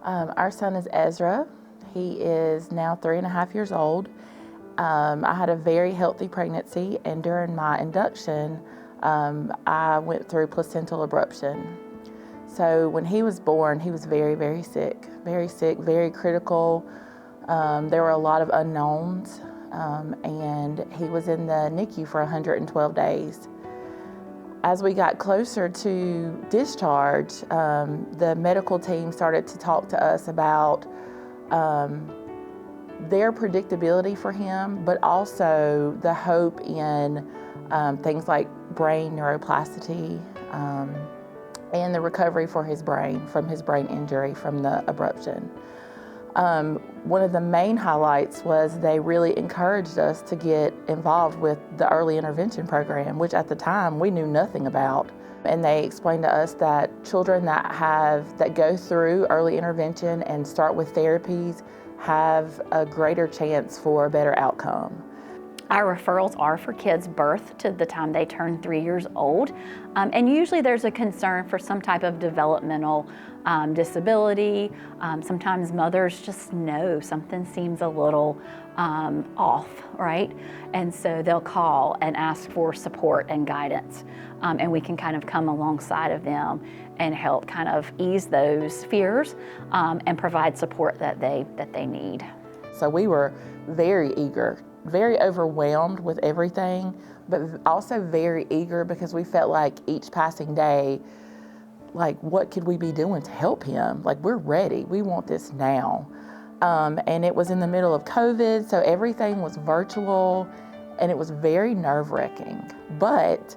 Our son is Ezra. He is now 3.5 years old. I had a very healthy pregnancy, and during my induction, I went through placental abruption. So when he was born, he was very, very sick, very critical. There were a lot of unknowns, and he was in the NICU for 112 days. As we got closer to discharge, the medical team started to talk to us about their predictability for him, but also the hope in things like brain neuroplasticity and the recovery for his brain from his brain injury from the abruption. One of the main highlights was they really encouraged us to get involved with the early intervention program, which at the time we knew nothing about. And they explained to us that children that go through early intervention and start with therapies have a greater chance for a better outcome. Our referrals are for kids birth to the time they turn 3 years old. And usually there's a concern for some type of developmental disability. Sometimes mothers just know something seems a little off, right? And so they'll call and ask for support and guidance. And we can kind of come alongside of them and help kind of ease those fears and provide support that they need. So we were very eager, very overwhelmed with everything, but also very eager because we felt like each passing day, like, what could we be doing to help him? Like, we're ready, we want this now. And it was in the middle of COVID, so everything was virtual, and it was very nerve-wracking. But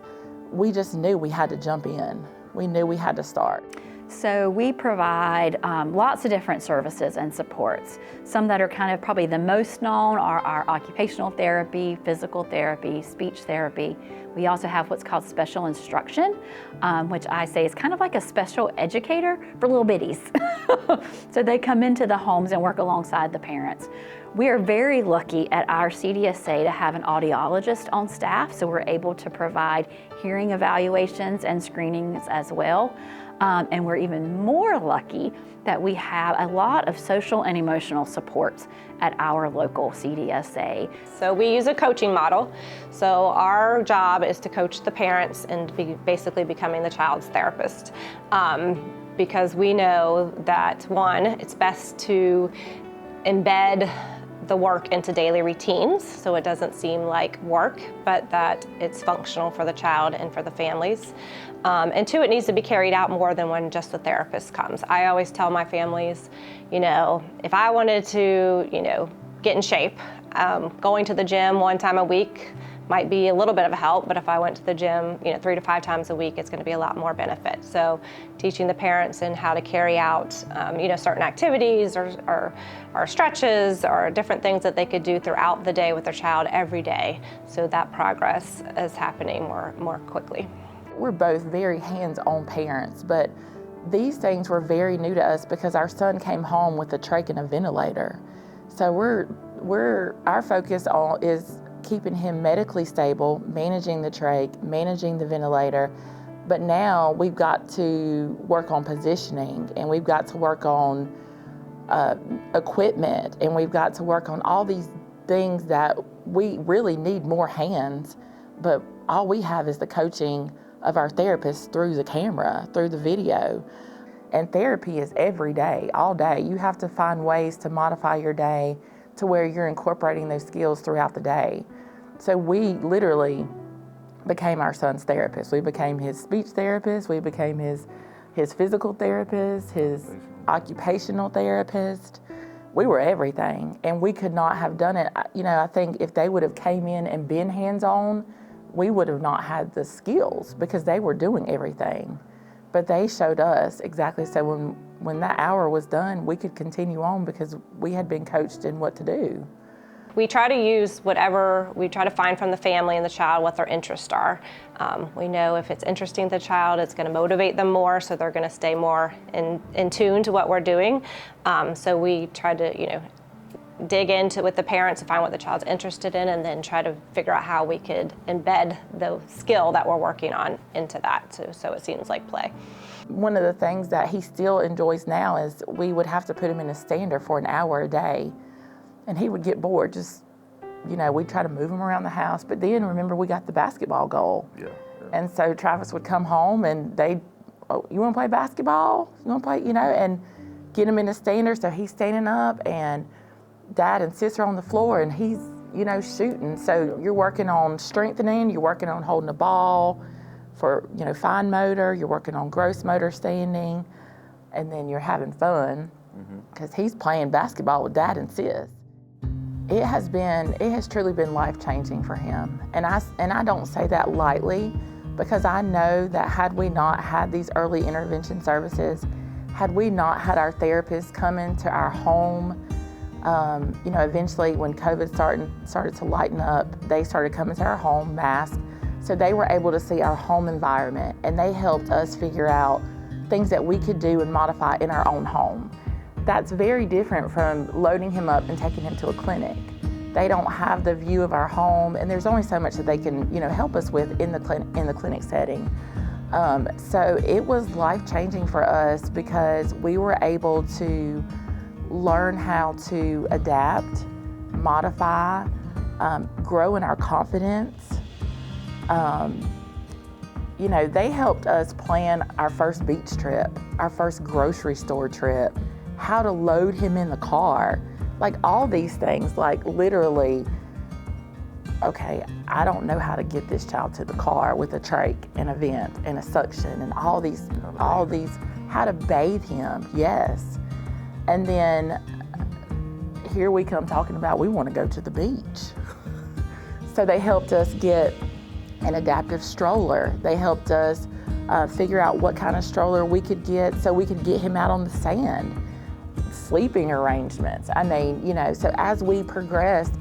we just knew we had to jump in. We knew we had to start. So we provide lots of different services and supports. Some that are kind of probably the most known are our occupational therapy, physical therapy, speech therapy. We also have what's called special instruction, which I say is kind of like a special educator for little bitties. So they come into the homes and work alongside the parents. We are very lucky at our CDSA to have an audiologist on staff, so we're able to provide hearing evaluations and screenings as well. And we're even more lucky that we have a lot of social and emotional supports at our local CDSA. So we use a coaching model. So our job is to coach the parents and basically becoming the child's therapist. Because we know that, one, it's best to embed the work into daily routines so it doesn't seem like work, but that it's functional for the child and for the families. And two, it needs to be carried out more than when just the therapist comes. I always tell my families, if I wanted to, get in shape, going to the gym 1 time a week might be a little bit of a help, but if I went to the gym, 3 to 5 times a week, it's going to be a lot more benefit. So teaching the parents and how to carry out, certain activities or stretches or different things that they could do throughout the day with their child every day, so that progress is happening more quickly. We're both very hands-on parents, but these things were very new to us because our son came home with a trach and a ventilator. So our focus is keeping him medically stable, managing the trach, managing the ventilator, but now we've got to work on positioning, and we've got to work on equipment, and we've got to work on all these things that we really need more hands, but all we have is the coaching of our therapists through the camera, through the video. And therapy is every day, all day. You have to find ways to modify your day to where you're incorporating those skills throughout the day. So we literally became our son's therapist. We became his speech therapist, we became his physical therapist, his occupational therapist. We were everything, and we could not have done it. I think if they would have came in and been hands-on, we would have not had the skills because they were doing everything. But they showed us exactly, so when that hour was done, we could continue on because we had been coached in what to do. We try to use whatever we try to find from the family and the child what their interests are. We know if it's interesting to the child, it's going to motivate them more, so they're going to stay more in tune to what we're doing. So we try to, dig into with the parents to find what the child's interested in, and then try to figure out how we could embed the skill that we're working on into that, so it seems like play. One of the things that he still enjoys now is we would have to put him in a stander for an hour a day, and he would get bored. Just, we'd try to move him around the house, but then remember we got the basketball goal. Yeah. And so Travis would come home and you want to play basketball? You want to play, and get him in a stander so he's standing up, and Dad and Sis are on the floor and he's, shooting. So you're working on strengthening, you're working on holding the ball for, fine motor, you're working on gross motor standing, and then you're having fun because he's playing basketball with Dad and Sis. It has truly been life-changing for him. And I don't say that lightly, because I know that had we not had these early intervention services, had we not had our therapists come into our home, eventually when COVID started to lighten up, they started coming to our home, masked. So they were able to see our home environment, and they helped us figure out things that we could do and modify in our own home. That's very different from loading him up and taking him to a clinic. They don't have the view of our home, and there's only so much that they can, help us with in the clinic setting. So it was life-changing for us because we were able to learn how to adapt, modify, grow in our confidence. They helped us plan our first beach trip, our first grocery store trip, how to load him in the car, like all these things, like literally, okay, I don't know how to get this child to the car with a trach and a vent and a suction and all these, how to bathe him, yes. And then here we come talking about we want to go to the beach. So they helped us get an adaptive stroller. They helped us figure out what kind of stroller we could get so we could get him out on the sand. Sleeping arrangements. So as we progressed,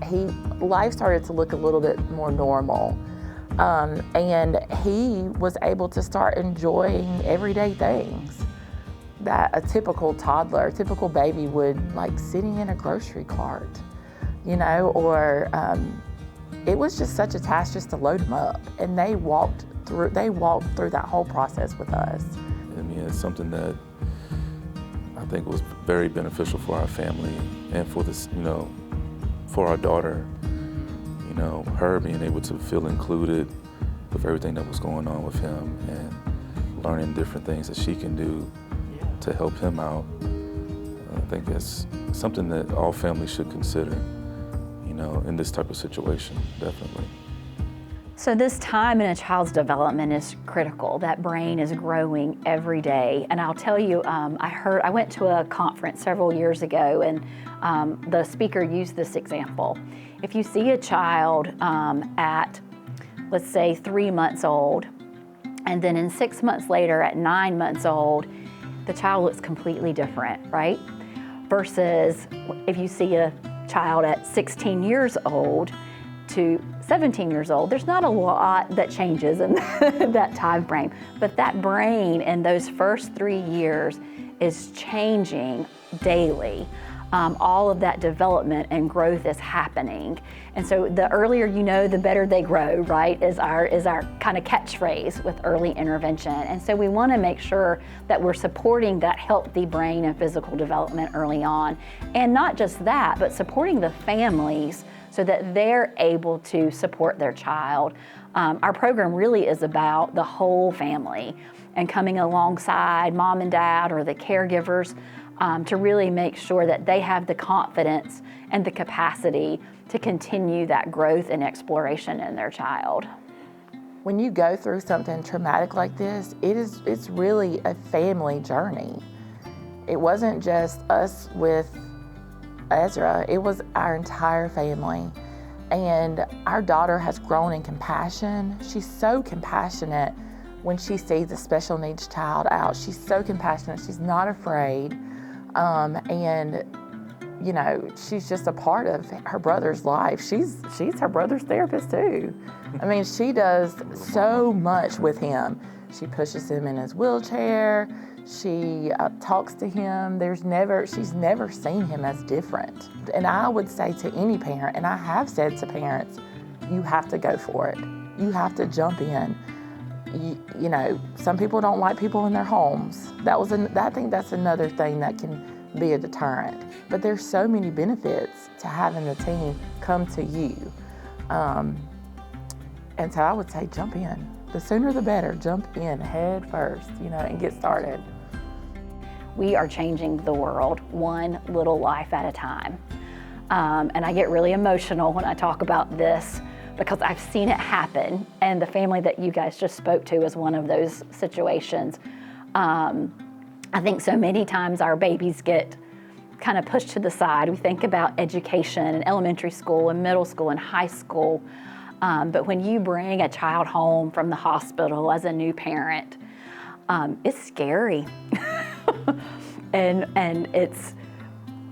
life started to look a little bit more normal. And he was able to start enjoying everyday things that a typical toddler, typical baby would, like sitting in a grocery cart, or it was just such a task just to load him up. And they walked through that whole process with us. It's something that I think was very beneficial for our family and for this, for our daughter, her being able to feel included with everything that was going on with him and learning different things that she can do to help him out. I think that's something that all families should consider, in this type of situation, definitely. So this time in a child's development is critical. That brain is growing every day. And I'll tell you, I went to a conference several years ago, and the speaker used this example. If you see a child at, let's say, 3 months old, and then in 6 months later at 9 months old, the child looks completely different, right? Versus if you see a child at 16 years old to 17 years old, there's not a lot that changes in that time frame. But that brain in those first 3 years is changing daily. All of that development and growth is happening. And so the earlier you know, the better they grow, right, is our kind of catchphrase with early intervention. And so we want to make sure that we're supporting that healthy brain and physical development early on. And not just that, but supporting the families so that they're able to support their child. Our program really is about the whole family and coming alongside mom and dad or the caregivers to really make sure that they have the confidence and the capacity to continue that growth and exploration in their child. When you go through something traumatic like this, it's really a family journey. It wasn't just us with Ezra, it was our entire family. And our daughter has grown in compassion. She's so compassionate when she sees a special needs child out. She's so compassionate, she's not afraid. And she's just a part of her brother's life. She's her brother's therapist too. She does so much with him. She pushes him in his wheelchair. She talks to him. She's never seen him as different. And I would say to any parent, and I have said to parents, you have to go for it. You have to jump in. You know, some people don't like people in their homes. I think that's another thing that can be a deterrent. But there's so many benefits to having the team come to you. And so I would say jump in. The sooner the better. Jump in head first, you know, and get started. We are changing the world one little life at a time. And I get really emotional when I talk about this because I've seen it happen, and the family that you guys just spoke to is one of those situations. I think so many times our babies get kind of pushed to the side. We think about education in elementary school and middle school and high school, but when you bring a child home from the hospital as a new parent, it's scary. and it's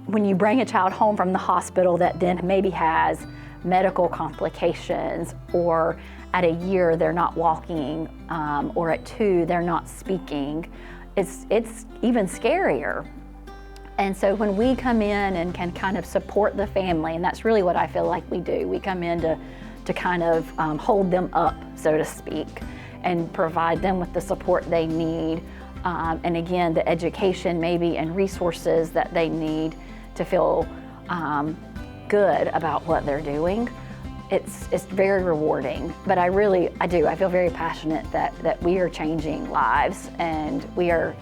when you bring a child home from the hospital that then maybe has medical complications, or at a year they're not walking, or at 2 they're not speaking, it's even scarier. And so when we come in and can kind of support the family, and that's really what I feel like we do, we come in to kind of hold them up, so to speak, and provide them with the support they need. And again, the education maybe and resources that they need to feel good about what they're doing. It's very rewarding, but I feel very passionate that we are changing lives, and we are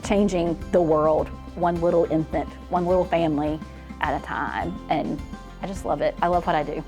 changing the world one little infant, one little family at a time. And I just love it. I love what I do.